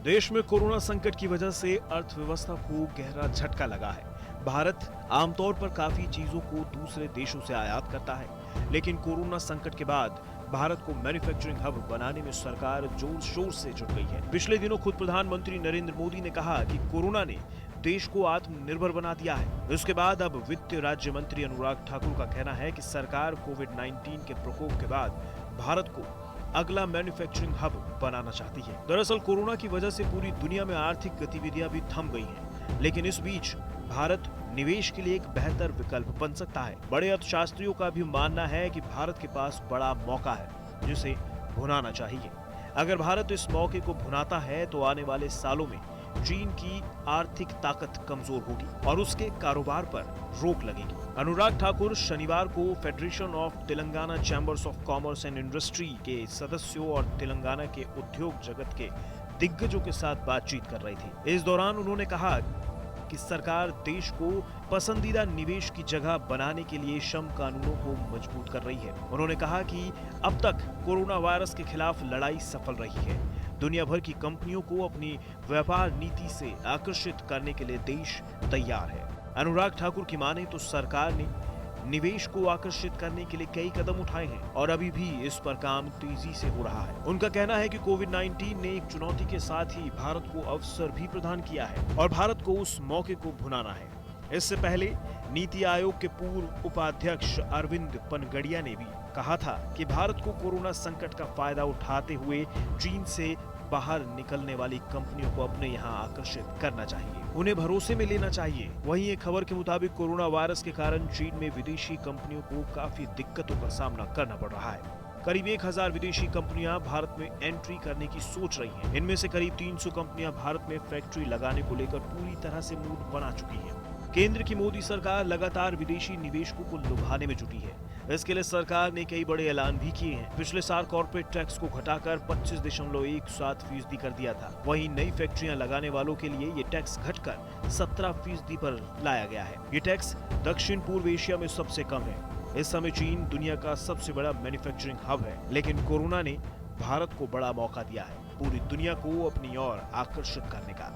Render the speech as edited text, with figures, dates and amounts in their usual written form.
देश में कोरोना संकट की वजह से अर्थव्यवस्था को गहरा झटका लगा है। भारत आमतौर पर काफी चीजों को दूसरे देशों से आयात करता है, लेकिन कोरोना संकट के बाद भारत को मैन्युफैक्चरिंग हब बनाने में सरकार जोर शोर से जुट गई है। पिछले दिनों खुद प्रधानमंत्री नरेंद्र मोदी ने कहा कि कोरोना ने देश को आत्मनिर्भर बना दिया है। इसके बाद अब वित्त राज्य मंत्री अनुराग ठाकुर का कहना है कि सरकार कोविड-19 के प्रकोप के बाद भारत को अगला मैन्युफैक्चरिंग हब बनाना चाहती है। दरअसल कोरोना की वजह से पूरी दुनिया में आर्थिक गतिविधियां भी थम गई हैं, लेकिन इस बीच भारत निवेश के लिए एक बेहतर विकल्प बन सकता है। बड़े अर्थशास्त्रियों का भी मानना है कि भारत के पास बड़ा मौका है जिसे भुनाना चाहिए। अगर भारत इस मौके को भुनाता है तो आने वाले सालों में चीन की आर्थिक ताकत कमजोर होगी और उसके कारोबार पर रोक लगेगी। अनुराग ठाकुर शनिवार को federation of Telangana chambers of commerce and industry के सदस्यों और तेलंगाना के उद्योग जगत के दिग्गजों के साथ बातचीत कर रहे थे। इस दौरान उन्होंने कहा कि सरकार देश को पसंदीदा निवेश की जगह बनाने के लिए श्रम कानूनों को मजबूत कर रही है। उन्होंने कहा कि अब तक कोरोना वायरस के खिलाफ लड़ाई सफल रही है। दुनिया भर की कंपनियों को अपनी व्यापार नीति से आकर्षित करने के लिए देश तैयार है। अनुराग ठाकुर की माने तो सरकार ने निवेश को आकर्षित करने के लिए कई कदम उठाए हैं और अभी भी इस पर काम तेजी से हो रहा है। उनका कहना है कि कोविड-19 ने एक चुनौती के साथ ही भारत को अवसर भी प्रदान किया है और भारत को उस मौके को भुनाना है। इससे पहले नीति आयोग के पूर्व उपाध्यक्ष अरविंद पनगड़िया ने भी कहा था कि भारत को कोरोना संकट का फायदा उठाते हुए चीन से बाहर निकलने वाली कंपनियों को अपने यहाँ आकर्षित करना चाहिए, उन्हें भरोसे में लेना चाहिए। वहीं एक खबर के मुताबिक कोरोना वायरस के कारण चीन में विदेशी कंपनियों को काफी दिक्कतों का सामना करना पड़ रहा है। करीब 1000 विदेशी कंपनियां भारत में एंट्री करने की सोच रही हैं। इनमें से करीब 300 कंपनियां भारत में फैक्ट्री लगाने को लेकर पूरी तरह से मूड बना चुकी है। केंद्र की मोदी सरकार लगातार विदेशी निवेशकों को लुभाने में जुटी है। इसके लिए सरकार ने कई बड़े ऐलान भी किए हैं। पिछले साल कॉर्पोरेट टैक्स को घटाकर 25.17% कर दिया था। वहीं नई फैक्ट्रियां लगाने वालों के लिए ये टैक्स घटकर 17% पर लाया गया है। ये टैक्स दक्षिण पूर्व एशिया में सबसे कम है। इस समय चीन दुनिया का सबसे बड़ा मैन्युफैक्चरिंग हब है, लेकिन कोरोना ने भारत को बड़ा मौका दिया है पूरी दुनिया को अपनी ओर आकर्षित करने का।